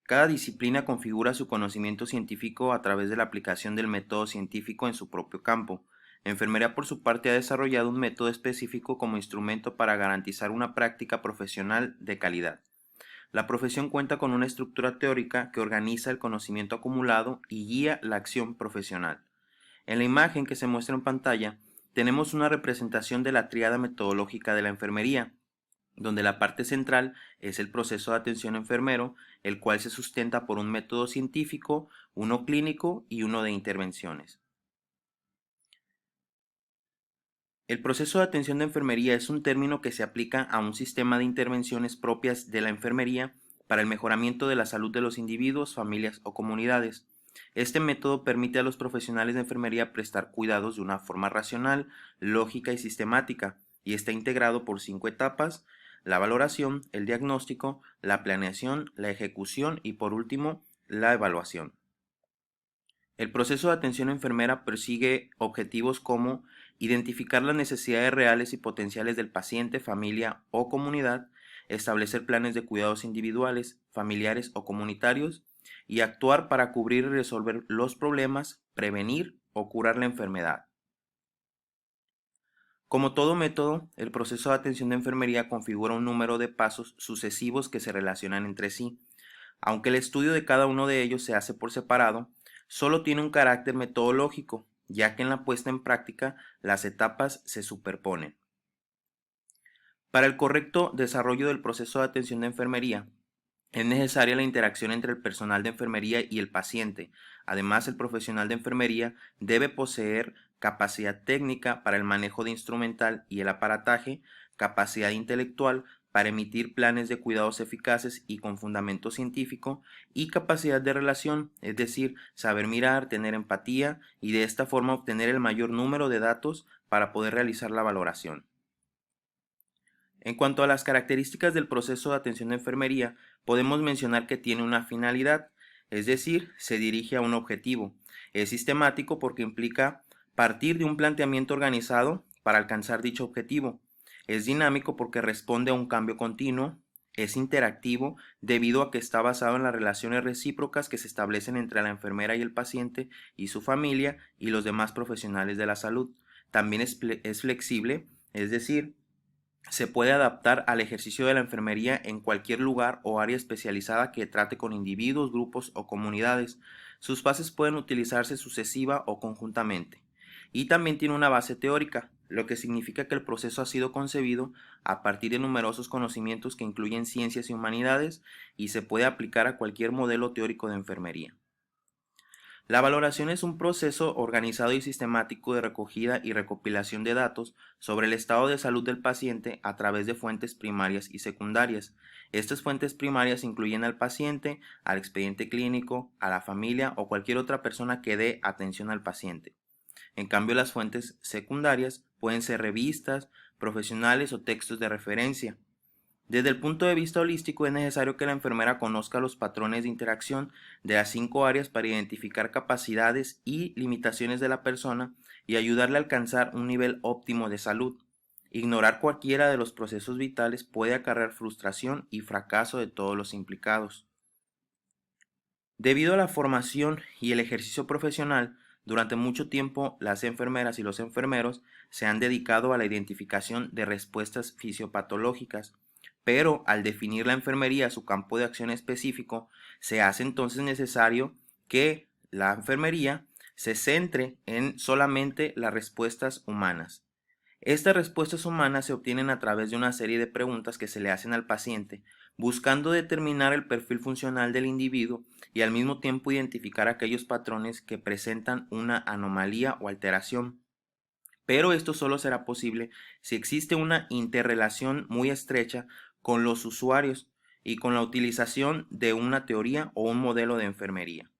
Cada disciplina configura su conocimiento científico a través de la aplicación del método científico en su propio campo. La enfermería, por su parte, ha desarrollado un método específico como instrumento para garantizar una práctica profesional de calidad. La profesión cuenta con una estructura teórica que organiza el conocimiento acumulado y guía la acción profesional. En la imagen que se muestra en pantalla, tenemos una representación de la tríada metodológica de la enfermería, donde la parte central es el proceso de atención enfermero, el cual se sustenta por un método científico, uno clínico y uno de intervenciones. El proceso de atención de enfermería es un término que se aplica a un sistema de intervenciones propias de la enfermería para el mejoramiento de la salud de los individuos, familias o comunidades. Este método permite a los profesionales de enfermería prestar cuidados de una forma racional, lógica y sistemática, y está integrado por 5 etapas: la valoración, el diagnóstico, la planeación, la ejecución y por último, la evaluación. El proceso de atención enfermera persigue objetivos como identificar las necesidades reales y potenciales del paciente, familia o comunidad, establecer planes de cuidados individuales, familiares o comunitarios y actuar para cubrir y resolver los problemas, prevenir o curar la enfermedad. Como todo método, el proceso de atención de enfermería configura un número de pasos sucesivos que se relacionan entre sí. Aunque el estudio de cada uno de ellos se hace por separado, solo tiene un carácter metodológico, ya que en la puesta en práctica las etapas se superponen. Para el correcto desarrollo del proceso de atención de enfermería, es necesaria la interacción entre el personal de enfermería y el paciente. Además, el profesional de enfermería debe poseer capacidad técnica para el manejo de instrumental y el aparataje, capacidad intelectual para emitir planes de cuidados eficaces y con fundamento científico, y capacidad de relación, es decir, saber mirar, tener empatía y de esta forma obtener el mayor número de datos para poder realizar la valoración. En cuanto a las características del proceso de atención de enfermería, podemos mencionar que tiene una finalidad, es decir, se dirige a un objetivo. Es sistemático porque implica partir de un planteamiento organizado para alcanzar dicho objetivo. Es dinámico porque responde a un cambio continuo. Es interactivo debido a que está basado en las relaciones recíprocas que se establecen entre la enfermera y el paciente y su familia y los demás profesionales de la salud. También es flexible, es decir, se puede adaptar al ejercicio de la enfermería en cualquier lugar o área especializada que trate con individuos, grupos o comunidades. Sus fases pueden utilizarse sucesiva o conjuntamente. Y también tiene una base teórica, lo que significa que el proceso ha sido concebido a partir de numerosos conocimientos que incluyen ciencias y humanidades y se puede aplicar a cualquier modelo teórico de enfermería. La valoración es un proceso organizado y sistemático de recogida y recopilación de datos sobre el estado de salud del paciente a través de fuentes primarias y secundarias. Estas fuentes primarias incluyen al paciente, al expediente clínico, a la familia o cualquier otra persona que dé atención al paciente. En cambio, las fuentes secundarias pueden ser revistas, profesionales o textos de referencia. Desde el punto de vista holístico, es necesario que la enfermera conozca los patrones de interacción de las 5 áreas para identificar capacidades y limitaciones de la persona y ayudarle a alcanzar un nivel óptimo de salud. Ignorar cualquiera de los procesos vitales puede acarrear frustración y fracaso de todos los implicados. Debido a la formación y el ejercicio profesional, durante mucho tiempo las enfermeras y los enfermeros se han dedicado a la identificación de respuestas fisiopatológicas, pero al definir la enfermería su campo de acción específico, se hace entonces necesario que la enfermería se centre en solamente las respuestas humanas. Estas respuestas humanas se obtienen a través de una serie de preguntas que se le hacen al paciente, buscando determinar el perfil funcional del individuo y al mismo tiempo identificar aquellos patrones que presentan una anomalía o alteración. Pero esto solo será posible si existe una interrelación muy estrecha con los usuarios y con la utilización de una teoría o un modelo de enfermería.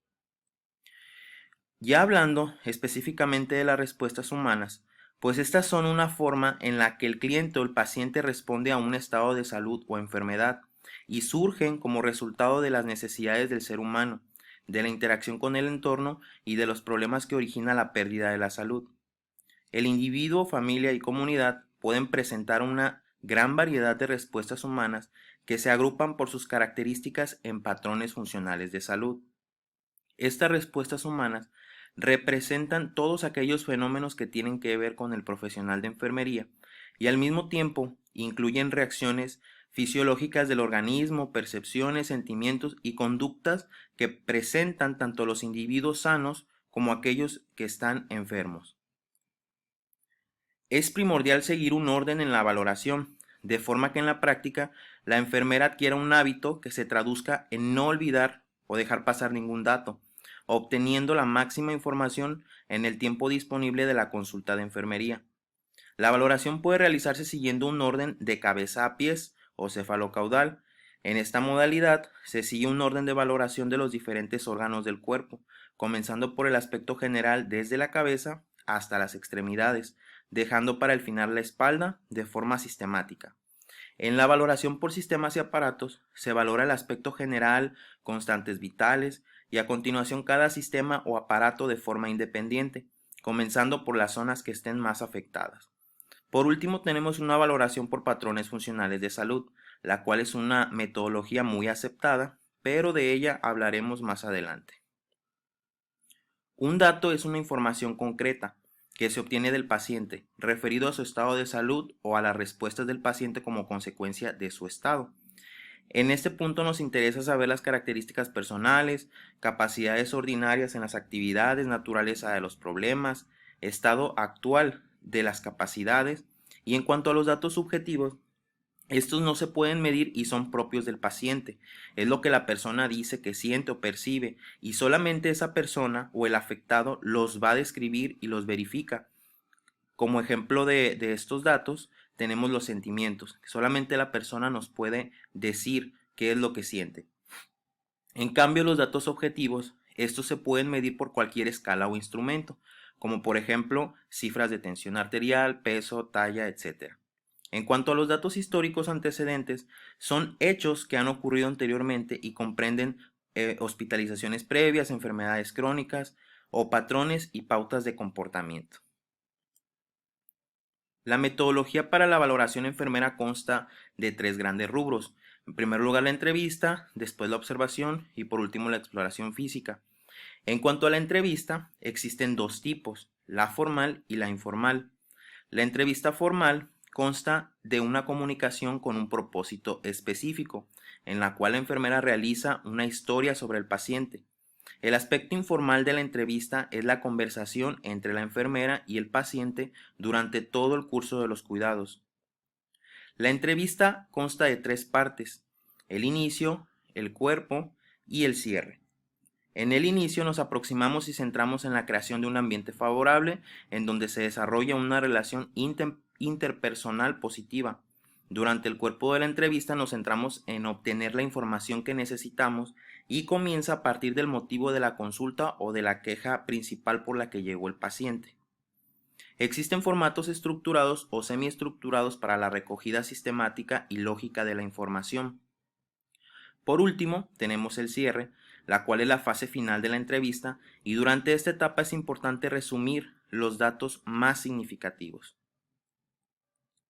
Ya hablando específicamente de las respuestas humanas, pues estas son una forma en la que el cliente o el paciente responde a un estado de salud o enfermedad y surgen como resultado de las necesidades del ser humano, de la interacción con el entorno y de los problemas que origina la pérdida de la salud. El individuo, familia y comunidad pueden presentar una gran variedad de respuestas humanas que se agrupan por sus características en patrones funcionales de salud. Estas respuestas humanas representan todos aquellos fenómenos que tienen que ver con el profesional de enfermería y al mismo tiempo incluyen reacciones fisiológicas del organismo, percepciones, sentimientos y conductas que presentan tanto los individuos sanos como aquellos que están enfermos. Es primordial seguir un orden en la valoración, de forma que en la práctica la enfermera adquiera un hábito que se traduzca en no olvidar o dejar pasar ningún dato, obteniendo la máxima información en el tiempo disponible de la consulta de enfermería. La valoración puede realizarse siguiendo un orden de cabeza a pies o cefalocaudal. En esta modalidad se sigue un orden de valoración de los diferentes órganos del cuerpo, comenzando por el aspecto general desde la cabeza hasta las extremidades, dejando para el final la espalda de forma sistemática. En la valoración por sistemas y aparatos se valora el aspecto general, constantes vitales y a continuación cada sistema o aparato de forma independiente, comenzando por las zonas que estén más afectadas. Por último, tenemos una valoración por patrones funcionales de salud, la cual es una metodología muy aceptada, pero de ella hablaremos más adelante. Un dato es una información concreta que se obtiene del paciente, referido a su estado de salud o a las respuestas del paciente como consecuencia de su estado. En este punto nos interesa saber las características personales, capacidades ordinarias en las actividades, naturaleza de los problemas, estado actual de las capacidades y en cuanto a los datos subjetivos, estos no se pueden medir y son propios del paciente. Es lo que la persona dice que siente o percibe y solamente esa persona o el afectado los va a describir y los verifica. Como ejemplo de estos datos tenemos los sentimientos, que solamente la persona nos puede decir qué es lo que siente. En cambio, los datos objetivos, estos se pueden medir por cualquier escala o instrumento, como por ejemplo cifras de tensión arterial, peso, talla, etc. En cuanto a los datos históricos antecedentes, son hechos que han ocurrido anteriormente y comprenden hospitalizaciones previas, enfermedades crónicas o patrones y pautas de comportamiento. La metodología para la valoración enfermera consta de tres grandes rubros. En primer lugar, la entrevista, después la observación y por último la exploración física. En cuanto a la entrevista, existen dos tipos, la formal y la informal. La entrevista formal consta de una comunicación con un propósito específico, en la cual la enfermera realiza una historia sobre el paciente. El aspecto informal de la entrevista es la conversación entre la enfermera y el paciente durante todo el curso de los cuidados. La entrevista consta de tres partes: el inicio, el cuerpo y el cierre. En el inicio nos aproximamos y centramos en la creación de un ambiente favorable en donde se desarrolla una relación interpersonal positiva. Durante el cuerpo de la entrevista nos centramos en obtener la información que necesitamos y comienza a partir del motivo de la consulta o de la queja principal por la que llegó el paciente. Existen formatos estructurados o semiestructurados para la recogida sistemática y lógica de la información. Por último, tenemos el cierre, la cual es la fase final de la entrevista, y durante esta etapa es importante resumir los datos más significativos.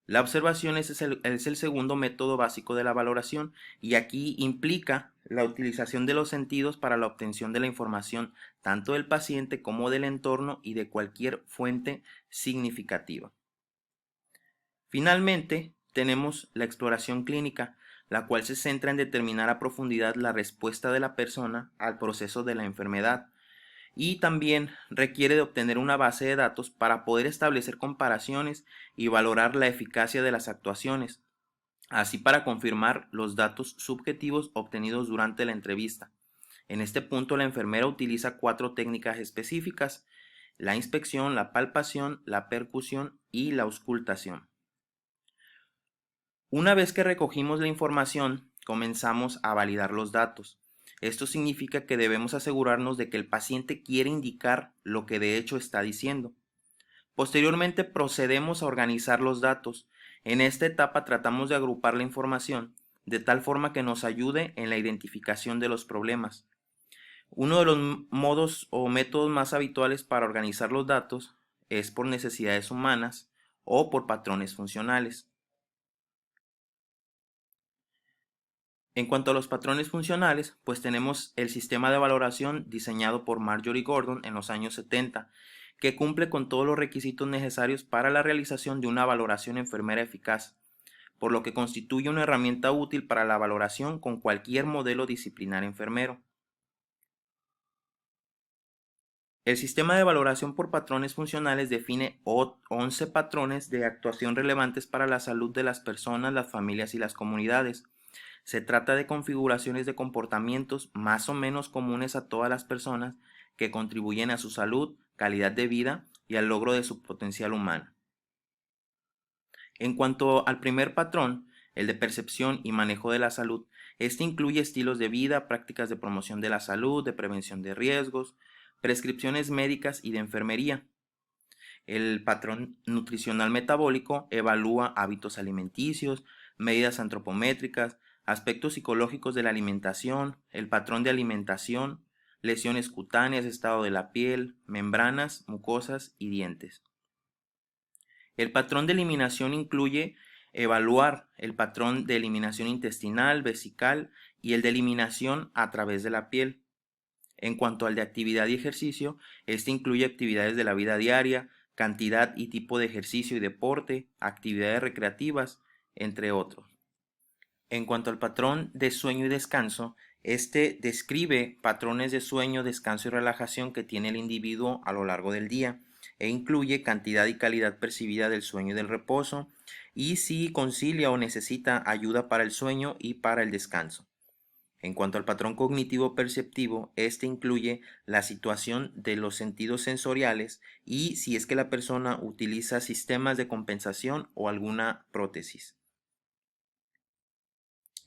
La observación es el segundo método básico de la valoración y aquí implica la utilización de los sentidos para la obtención de la información tanto del paciente como del entorno y de cualquier fuente significativa. Finalmente, tenemos la exploración clínica, la cual se centra en determinar a profundidad la respuesta de la persona al proceso de la enfermedad y también requiere de obtener una base de datos para poder establecer comparaciones y valorar la eficacia de las actuaciones, así para confirmar los datos subjetivos obtenidos durante la entrevista. En este punto la enfermera utiliza 4 técnicas específicas: la inspección, la palpación, la percusión y la auscultación. Una vez que recogimos la información, comenzamos a validar los datos. Esto significa que debemos asegurarnos de que el paciente quiere indicar lo que de hecho está diciendo. Posteriormente procedemos a organizar los datos. En esta etapa tratamos de agrupar la información de tal forma que nos ayude en la identificación de los problemas. Uno de los modos o métodos más habituales para organizar los datos es por necesidades humanas o por patrones funcionales. En cuanto a los patrones funcionales, pues tenemos el sistema de valoración diseñado por Marjorie Gordon en los años 70, que cumple con todos los requisitos necesarios para la realización de una valoración enfermera eficaz, por lo que constituye una herramienta útil para la valoración con cualquier modelo disciplinar enfermero. El sistema de valoración por patrones funcionales define 11 patrones de actuación relevantes para la salud de las personas, las familias y las comunidades. Se trata de configuraciones de comportamientos más o menos comunes a todas las personas que contribuyen a su salud, calidad de vida y al logro de su potencial humano. En cuanto al primer patrón, el de percepción y manejo de la salud, este incluye estilos de vida, prácticas de promoción de la salud, de prevención de riesgos, prescripciones médicas y de enfermería. El patrón nutricional metabólico evalúa hábitos alimenticios, medidas antropométricas, aspectos psicológicos de la alimentación, el patrón de alimentación, lesiones cutáneas, estado de la piel, membranas, mucosas y dientes. El patrón de eliminación incluye evaluar el patrón de eliminación intestinal, vesical y el de eliminación a través de la piel. En cuanto al de actividad y ejercicio, este incluye actividades de la vida diaria, cantidad y tipo de ejercicio y deporte, actividades recreativas, entre otros. En cuanto al patrón de sueño y descanso, este describe patrones de sueño, descanso y relajación que tiene el individuo a lo largo del día e incluye cantidad y calidad percibida del sueño y del reposo y si concilia o necesita ayuda para el sueño y para el descanso. En cuanto al patrón cognitivo perceptivo, este incluye la situación de los sentidos sensoriales y si es que la persona utiliza sistemas de compensación o alguna prótesis.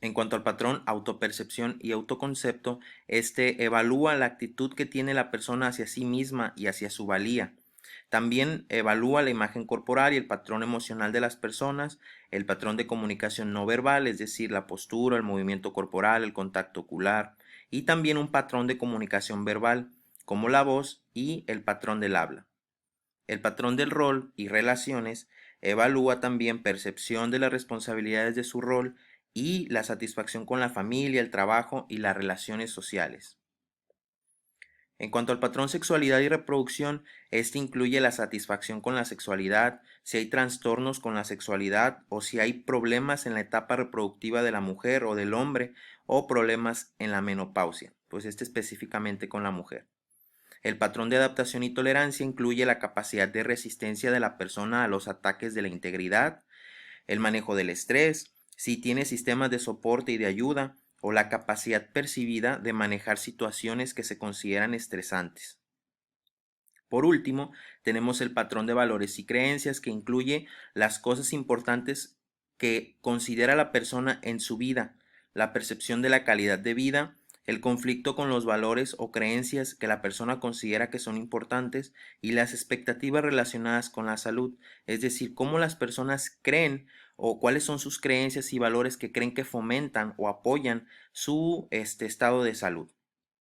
En cuanto al patrón autopercepción y autoconcepto, este evalúa la actitud que tiene la persona hacia sí misma y hacia su valía. También evalúa la imagen corporal y el patrón emocional de las personas, el patrón de comunicación no verbal, es decir, la postura, el movimiento corporal, el contacto ocular, y también un patrón de comunicación verbal, como la voz y el patrón del habla. El patrón del rol y relaciones evalúa también percepción de las responsabilidades de su rol y la satisfacción con la familia, el trabajo y las relaciones sociales. En cuanto al patrón sexualidad y reproducción, este incluye la satisfacción con la sexualidad, si hay trastornos con la sexualidad o si hay problemas en la etapa reproductiva de la mujer o del hombre o problemas en la menopausia, pues este específicamente con la mujer. El patrón de adaptación y tolerancia incluye la capacidad de resistencia de la persona a los ataques de la integridad, el manejo del estrés, si tiene sistemas de soporte y de ayuda, o la capacidad percibida de manejar situaciones que se consideran estresantes. Por último, tenemos el patrón de valores y creencias que incluye las cosas importantes que considera la persona en su vida, la percepción de la calidad de vida, el conflicto con los valores o creencias que la persona considera que son importantes y las expectativas relacionadas con la salud, es decir, cómo las personas creen o cuáles son sus creencias y valores que creen que fomentan o apoyan su estado de salud.